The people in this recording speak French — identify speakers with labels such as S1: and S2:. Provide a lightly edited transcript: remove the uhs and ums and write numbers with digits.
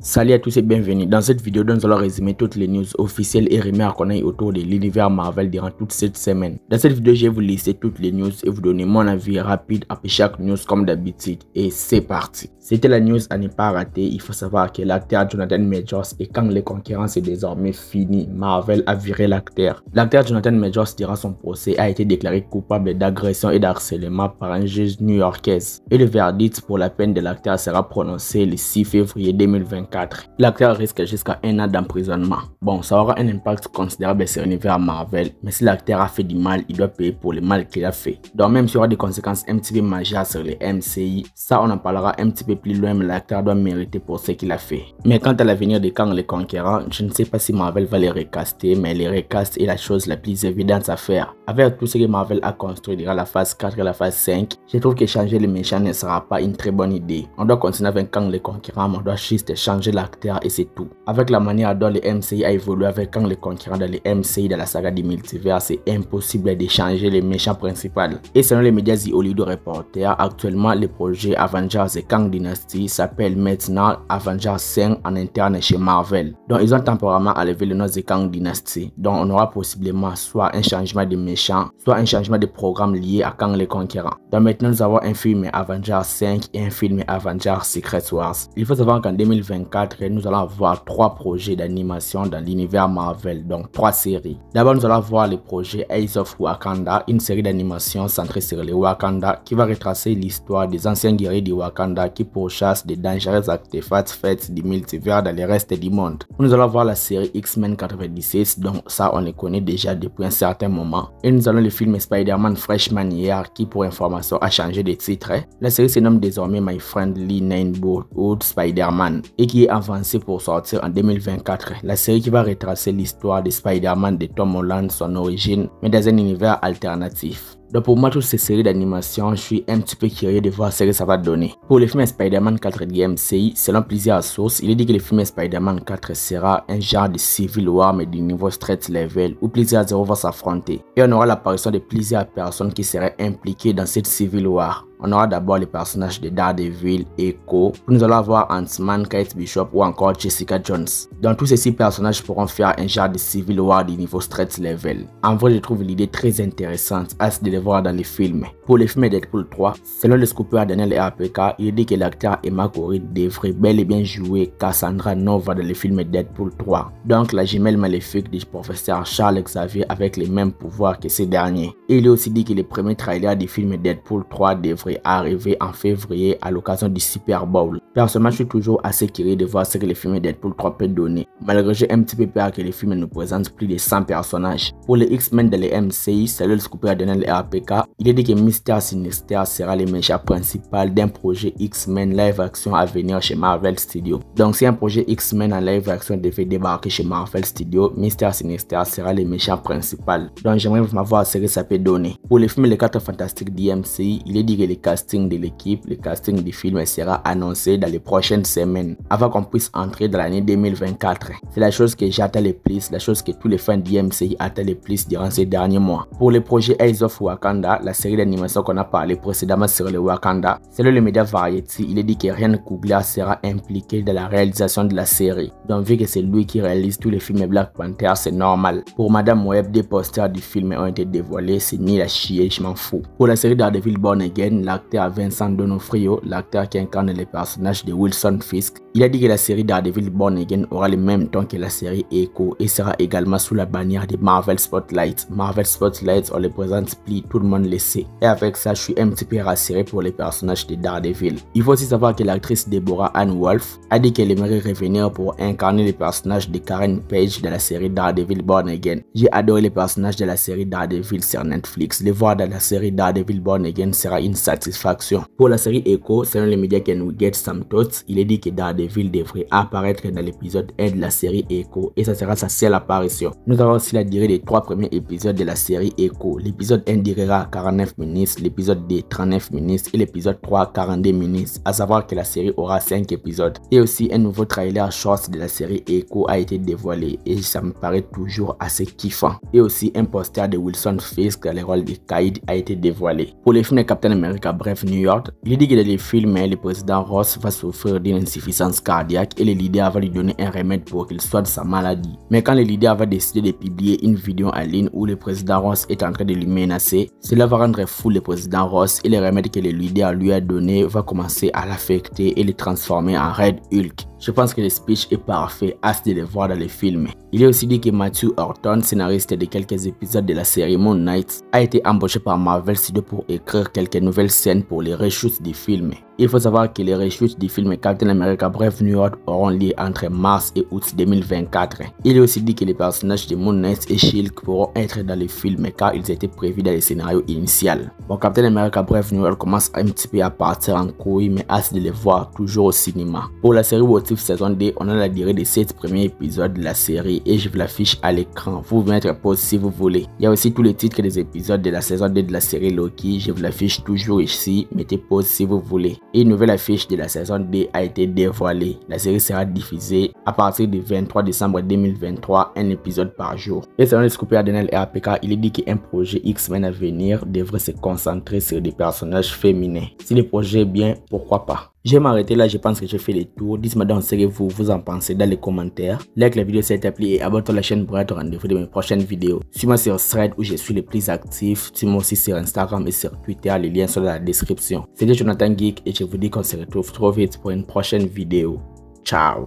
S1: Salut à tous et bienvenue. Dans cette vidéo, nous allons résumer toutes les news officielles et rumeurs qu'on a eu autour de l'univers Marvel durant toute cette semaine. Dans cette vidéo, je vais vous lister toutes les news et vous donner mon avis rapide après chaque news comme d'habitude. Et c'est parti. C'était la news à ne pas rater. Il faut savoir que l'acteur Jonathan Majors et quand les concurrents c'est désormais fini, Marvel a viré l'acteur. L'acteur Jonathan Majors durant son procès a été déclaré coupable d'agression et d'harcèlement par un juge new-yorkaise. Et le verdict pour la peine de l'acteur sera prononcé le 6 février 2024. L'acteur risque jusqu'à 1 an d'emprisonnement. Bon, ça aura un impact considérable sur l'univers Marvel, mais si l'acteur a fait du mal, il doit payer pour le mal qu'il a fait. Donc même s'il y aura des conséquences un petit peu majeures sur les MCI, ça on en parlera un petit peu plus loin, mais l'acteur doit mériter pour ce qu'il a fait. Mais quant à l'avenir de Kang les Conquérants, je ne sais pas si Marvel va les recaster, mais les recasts est la chose la plus évidente à faire. Avec tout ce que Marvel a construit durant la phase 4 et la phase 5, je trouve que changer les méchants ne sera pas une très bonne idée. On doit continuer avec Kang les Conquérants, mais on doit juste changer l'acteur et c'est tout. Avec la manière dont le MCI a évolué avec Kang les Conquérants dans les MCI dans la saga du multivers, c'est impossible de changer les méchants principaux. Et selon les médias The Hollywood Reporter, actuellement le projet Avengers et Kang Dynasty s'appelle maintenant Avengers 5 en interne chez Marvel. Donc ils ont temporairement enlevé le nom de Kang Dynasty. Donc on aura possiblement soit un changement de méchants, soit un changement de programme lié à Kang les Conquérants. Donc maintenant nous avons un film Avengers 5 et un film Avengers Secret Wars. Il faut savoir qu'en 2024, nous allons avoir 3 projets d'animation dans l'univers Marvel, donc 3 séries. D'abord, nous allons avoir le projet Ace of Wakanda, une série d'animation centrée sur les Wakanda qui va retracer l'histoire des anciens guerriers du Wakanda qui pourchassent des dangereux artefacts faits du multivers dans le reste du monde. Nous allons voir la série X-Men 96, donc ça on les connaît déjà depuis un certain moment. Et nous allons le film Spider-Man Freshman Year qui pour information a changé de titre. La série se nomme désormais My Friendly Neighborhood Spider-Man et qui est avancée pour sortir en 2024. La série qui va retracer l'histoire de Spider-Man de Tom Holland, son origine, mais dans un univers alternatif. Donc pour moi, toutes ces séries d'animation, je suis un petit peu curieux de voir ce que ça va donner. Pour le film Spider-Man 4 du MCI, selon plusieurs sources, il est dit que le film Spider-Man 4 sera un genre de Civil War mais du niveau street level où plusieurs héros vont s'affronter. Et on aura l'apparition de plusieurs personnes qui seraient impliquées dans cette Civil War. On aura d'abord les personnages de Daredevil, Echo, puis nous allons avoir Ant-Man, Kate Bishop ou encore Jessica Jones. Donc tous ces 6 personnages pourront faire un genre de Civil War du niveau street level. En vrai, je trouve l'idée très intéressante, hâte de les voir dans les films. Pour le film Deadpool 3, selon le scooper Daniel RPK, il dit que l'acteur Emma Corrin devrait bel et bien jouer Cassandra Nova dans le film Deadpool 3. Donc la jumelle maléfique du professeur Charles Xavier avec les mêmes pouvoirs que ces derniers. Et il a aussi dit que le premier trailer du film Deadpool 3 devrait arriver en février à l'occasion du Super Bowl. Personnellement, je suis toujours assez curieux de voir ce que le film Deadpool 3 peut donner. Malgré j'ai un petit peu peur que le film nous présente plus de 100 personnages. Pour les X-Men de la MCI, selon le scooper Daniel RPK, il a dit que Mr. Sinister sera le méchant principal d'un projet X-Men live action à venir chez Marvel Studios. Donc si un projet X-Men en live action devait débarquer chez Marvel Studios, Mr. Sinister sera le méchant principal. Donc j'aimerais vraiment voir ce que ça peut donner. Pour le film Les 4 Fantastiques DMCI, il est dit que le casting de l'équipe, le casting du film sera annoncé dans les prochaines semaines avant qu'on puisse entrer dans l'année 2024. C'est la chose que j'attends le plus, la chose que tous les fans d'IMCI attendent le plus durant ces derniers mois. Pour le projet Ace of Wakanda, la série d'animation qu'on a parlé précédemment sur le Wakanda, selon le média Variety, il est dit que Ryan Coogler sera impliqué dans la réalisation de la série. Donc vu que c'est lui qui réalise tous les films Black Panther, c'est normal. Pour Madame Web, des posters du film ont été dévoilés, c'est ni la chier, je m'en fous. Pour la série Daredevil Born Again, l'acteur Vincent D'Onofrio, l'acteur qui incarne les personnages de Wilson Fisk, il a dit que la série Daredevil Born Again aura le même temps que la série Echo et sera également sous la bannière de Marvel Spotlight. Marvel Spotlight, on le présente plus, tout le monde le sait. Et avec ça, je suis un petit peu rassuré pour les personnages de Daredevil. Il faut aussi savoir que l'actrice Deborah Ann Wolf a dit qu'elle aimerait revenir pour incarner les personnages de Karen Page de la série Daredevil Born Again. J'ai adoré les personnages de la série Daredevil sur Netflix. Les voir dans la série Daredevil Born Again sera une satisfaction. Pour la série Echo, selon les médias Can We Get Some Thoughts, il est dit que Daredevil devrait apparaître dans l'épisode 1 de la série Echo et ça sera sa seule apparition. Nous avons aussi la durée des 3 premiers épisodes de la série Echo. L'épisode 1 durera 49 minutes, l'épisode 2 39 minutes et l'épisode 3 42 minutes. À savoir que la série aura 5 épisodes. Et aussi un nouveau trailer short de la série Echo a été dévoilé et ça me paraît toujours assez kiffant. Et aussi un poster de Wilson Fisk dans le rôle de Kaïd a été dévoilé. Pour les films de Captain America Brave New York, il dit que dans les films, le président Ross va souffrir d'une insuffisance insuffisance cardiaque et le leader va lui donner un remède pour qu'il soigne sa maladie. Mais quand le leader va décider de publier une vidéo en ligne où le président Ross est en train de lui menacer, cela va rendre fou le président Ross et le remède que le leader lui a donné va commencer à l'affecter et le transformer en Red Hulk. Je pense que le speech est parfait, hâte de le voir dans le film. Il est aussi dit que Matthew Horton, scénariste de quelques épisodes de la série Moon Knight, a été embauché par Marvel Studios pour écrire quelques nouvelles scènes pour les reshoots du film. Il faut savoir que les reshoots du film Captain America Brave New World auront lieu entre mars et août 2024. Il est aussi dit que les personnages de Moon Knight et She-Hulk pourront être dans le film car ils étaient prévus dans le scénario initial. Bon, Captain America Brave New World commence un petit peu à partir en couille, mais hâte de les voir toujours au cinéma. Pour la série What If saison 2, on a la durée de 7 premiers épisodes de la série et je vous l'affiche à l'écran. Vous pouvez mettre pause si vous voulez. Il y a aussi tous les titres des épisodes de la saison 2 de la série Loki. Je vous l'affiche toujours ici. Mettez pause si vous voulez. Et une nouvelle affiche de la saison 2 a été dévoilée. La série sera diffusée à partir du 23 décembre 2023, un épisode par jour. Et selon le scooper Daniel RPK, il est dit qu'un projet X-Men à venir devrait se concentrer sur des personnages féminins. Si le projet est bien, pourquoi pas? Je vais m'arrêter là, je pense que j'ai fait le tour. Dites-moi donc ce que vous en pensez dans les commentaires. Like la vidéo s'il te plaît et abonne-toi à la chaîne pour être au rendez-vous de mes prochaines vidéos. Suis-moi sur Thread où je suis le plus actif. Suis-moi aussi sur Instagram et sur Twitter, les liens sont dans la description. C'était Jonathan Geek et je vous dis qu'on se retrouve trop vite pour une prochaine vidéo. Ciao!